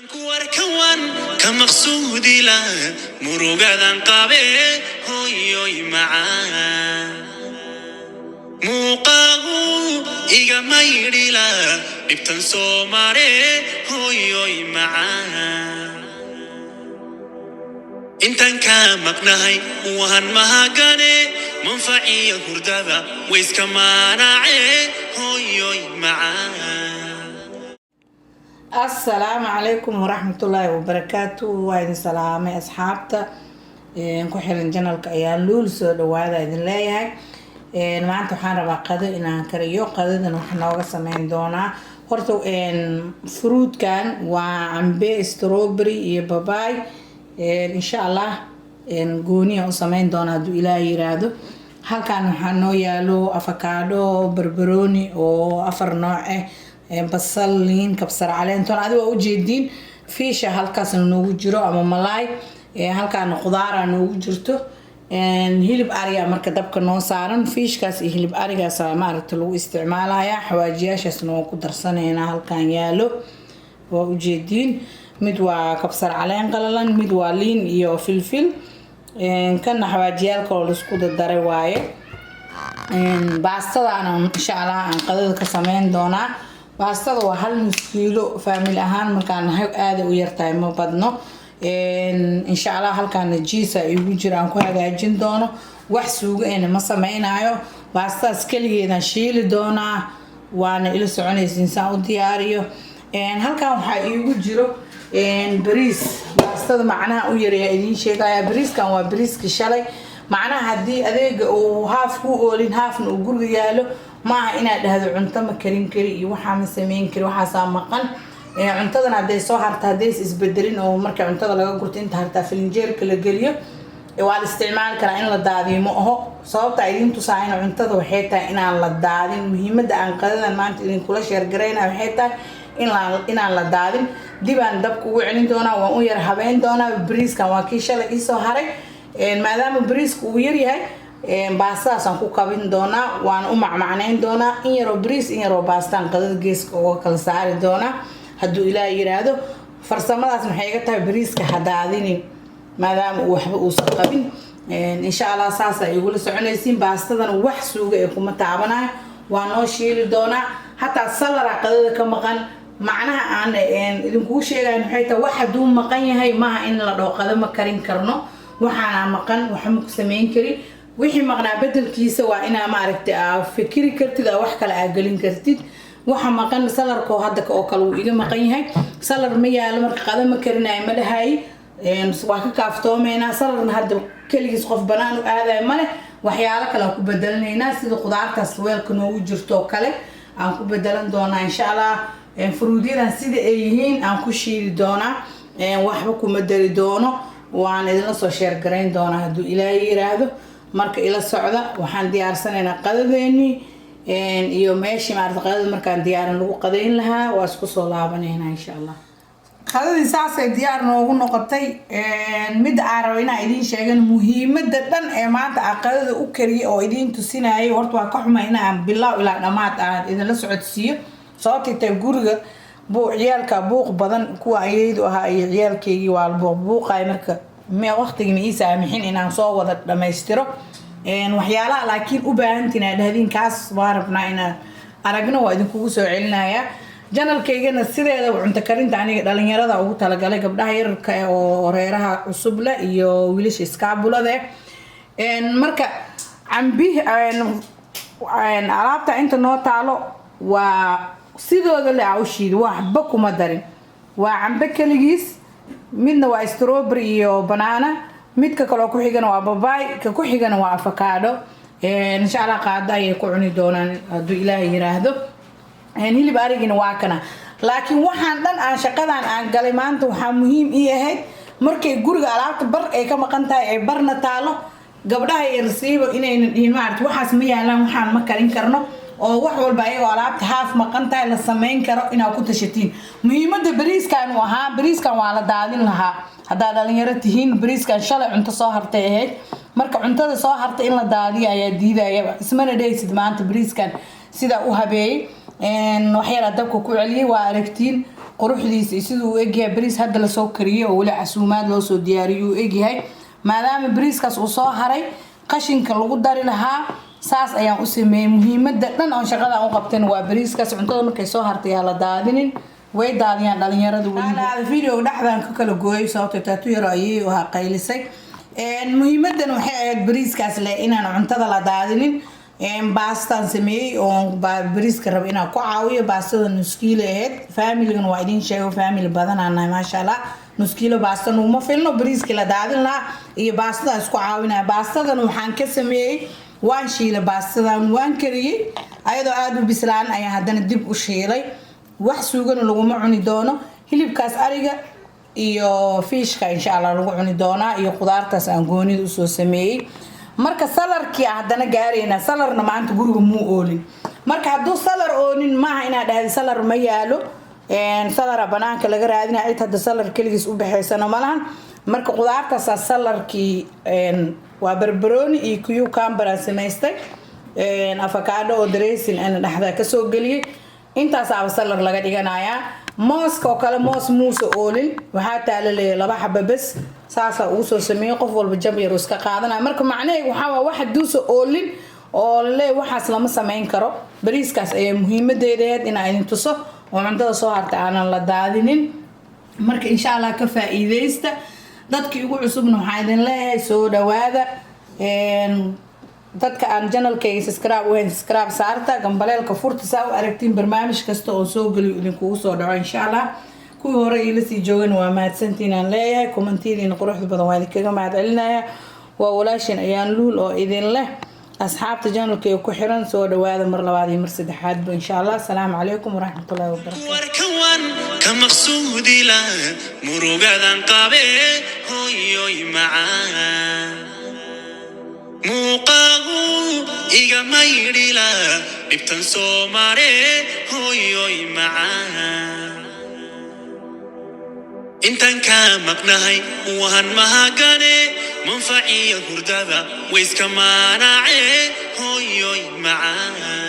كوان كمقصودي لا مروقاdan qabe hoyoy macaan muuqaagu iga maydhila dhibtan soo mare hoyoy macaan intan ka maqnahay waan mahagane manfaciya hurdada wayska maanace hoyoy macaan السلام عليكم ورحمة الله وبركاته وين سلامي أصحابتا كحيل جنالك أيان لول سود وهذا إذن ليهاي ما أنتو حان ربا قادو إنا كريو قادو إنو حنوغا سمين دونا هورتو فروت كان وعنبي استروبري يباباي إن شاء الله قوني أو سمين دونا دو إلهي يرادو هل كان حانو يالو أفاكادو بربروني أو أفر نوعي بصل لين كبسر عليه انتون عادي وجدين فيشه halkaas noogu jiro ama malaay halkaan qudaar noogu jirto hilib ariga marka dabka noo saaran fiishkaas iyo hilib arigaas maaragta lagu isticmaalaya xawaajiyaashaas noo ku darsanayna halkaan yaalo waa ujeedin mid waa kabsar caleen qalalan mid waa liin iyo filfil kan xawaajiyaalka oo la isku daray waaye baastada insha Allah aan qadada ka sameyn doonaa baastada waa 1 kiilo family ahaan markaan aad u yartahay ma badno insha Allah halkaan jiisa igu jiraan ku hagaajin doono wax suugo ma sameeynayo baastaas kaligeedan shiili doona waana ila soconaysiin saan u diyaariyo halkaan waxa igu jiro bariis baastada macnaha u yareeya idin sheegaya bariiskan waa bariiska shalay macnaha hadii adeega uu haaf ku oolin haafna uu guriga yaalo ما إنا ده عنتا ما كريم كري وحام سمين كري وحاسا مقن عنتا ده نادي صهر تهديس إسبدرين أو مركب عنتا ده لقى قلت أنت هرتا في الإنجيل كل جريه والاستعمال كلا إن للدادي مو هو صوب تعيدين تصاعين عنتا ده وحيتا إن للدادي مهمة ده عن قدنا ما أنت إن كل شيء جرينا وحيتا إن للدادي دي بندب كوعين دونا وأوير حبين دونا بريس كواكيشة لقيسو هاري ما دام بريس كويري هاي baastaas aan ku kabin doona waan u macmacnayn doona in yaro bariis in yaro baastaan qadada geeska oo kala saari doona haduu ilaahay yiraahdo farsamadaas maxay iga tahay bariiska hadaadinin maadaama uu waxba uu qabin insha Allah saas ay ugu soconaysiin baastadan wax suuga ee kuma taabanayo waan noo shiili doona hatta salara qadada ka maqan macnaha aan idinku sheegayn waxay tahay wax haduu maqan yahay ma in la dhooqado ma karin karno waxaana maqan wax ma ku sameyn kari wixii maqnaa bedelkiisa waa ina ma aragtay fikiri kartid wax kale aad galin kartid waxa maqan salarko hadda oo kale uu iga maqan yahay salar ma yaalo marka qadama karinaay ma dhahay waa ka kaaftoomeena salarna hadda kaligiis qof banaan u aaday male waxyaalo kale ku bedelanayna sida qudaartaas weelka noogu jirto kale aan ku bedelan doonaa insha Allah fruudyadan sida ay yihiin aan ku shiili doonaa waxba kuma dari doono waan idin soo share gareyn doonaa haduu Ilaahay yiraahdo marka ila socda waxaan diyaarsanaynaa qadadeeni iyo meeshii maarta qadada markaan diyaarin lagu qadayn lahaa waa isku soo laabaneynaa insha Allah qadadii saasay diyaar noogu noqotay mid aarayna idin sheegan muhiimada dhan ee maanta qadada u kariyo oo idin tusinayay horta waa ka xumaynaa bilow ilaa dhamaad aan idin la socodsiyo sababtay guriga buu ciyaalka buuq badan kuwa ayaydu ahaa iyo ciyaalkeygii waa buuqay marka ما وقتي ما يسامحين إن أنا صور دميسترو وحيالا لكن أباهنتنا هذين كاس واربنا إن أرجعنا وإذن كوسو علنا يا جنال كيجنا السيرة لو أنت كرنت عني دالين يرى أو تلاقي قبل هير كوريرها الصبلة يو ويلش إسكابولا ده مركا عم به إن عرفت أنت نوتالو وسيدو اللي عوشيد وحبكم مدرين وعم بكلجيس midna waa strawberry iyo banana midka kale ku xigana waa babaay ka ku xigana waa avocado insha Allah qaada ay ku cuni doonaan haduu Ilaahay yiraahdo hilib arigina waa kana laakiin waxaan dhan aan shaqadan aan galay maanta waxa muhiim ii ahayd markay guriga alaabta bar ay ka maqan tahay ay barna taalo gabdhaha ay rasiibo inayna dhihin maartay waxaas ma yaalaan waxaan ma karin karno oo wax walba ayagoo alaabta haaf maqan tahay la sameyn karo inaa ku tashatiin muhiimada bariiskan waa la daadin lahaa hadaa dhalinyaro tihiin bariiskan shalay cunto soo hartay ahayd marka cuntada soo hartay in la daadiyo ayaa diidaya ismana dhaysid maanta bariiskan sida u habeeyay waxyaala dabka ku celiyay waa aragtiin quruxdiisa sidoo uu egyahay bariis hadda la soo kariyay oo wali casuumaad loo soo diyaariyay uu egyahay maadaama bariiskaas uu soo haray qashinka lagu dari lahaa saas ayaan u sameeyay muhiimadda dhan oo shaqada u qabteen waa bariiskaas cuntada markay soo hartay yaa la daadinin way daadiyaan dhalinyaradu wali video dhaxdan ka kala gooyay sababtoo taatu yar ayay oo qaylisay muhiimadan waxay ahayd bariiskaas le inaan cuntada la daadinin baastaan sameeyay oo bariiska rab inaan ku caawiyo baastada nus kiilo ahayd family-gan waa idin sheego family badan aan nahay maasha Allah nus kiilo baasta uma filno bariiska la daadin lahaa iyo baastada isku caawinaa baastadan waxaan ka sameeyay waan shiilay baastadan waan kariyay ayadoo aad u bislaan ayaa haddana dib u shiilay wax suugan laguma cuni doono hilibkaas ariga iyo fishka insha Allah lagu cuni doonaa iyo qudaartaas aan goonida u soo sameeyay marka salarkii haddana gaarayna salarna maanta guriga muu oolin marka hadduu salar oonin maaha inaad dhahdo salar ma yaalo salara banaanka laga raadinaa cid hadda salar keligiis u baxaysana malahan marka qudaartaas salarkii waa barbarooni iyo cucumber aan samaystay avocado oo dressing aan dhaxda ka soo galiyay intaas aa salar laga dhiganayaa mooska oo kale moos muuse oolin waxaa taala leeyahay laba xabba bas saasa uu soo sameeyay qof walba jab yar iska qaadanaa marka macnaheedu waxa waa wax duuso oolin oo le waxaas lama sameyn karo bariiskaas ay muhiimadeedeed in ay tuso oo cuntada soo harta aanan la daadinin marka insha Allah ka faa'iideysta dadkii ugu cusubna waxaan idin leeyahay soo dhawaada dadka aan channelkayga subscribe saarta gambaleelka furta saa u aragtiin barnaamij kasta oo soo galiyo idinku soo dhaco insha Allah kuwii hore ila sii joogan waa mahadsantiin aan leeyahay commentiina quruxda badan waa idinkaga mahadcelinaya waa walaashin ayaan luul oo idin leh asxaabta channelkayga ku xiran soo dhawaada mar labaad iyo mar saddexaad insha Allah assalaamu calaykum waraxmatullaahi wabarakaatuh warkan ka maqsuudi la murugadan qabe hooyoy macaan muuqaagu iga maydhila dhibtan soo mare hooyoy macaan intan ka maqnahay waan mahagane manfaciya hurdada wayska maanaace hooyoy macaan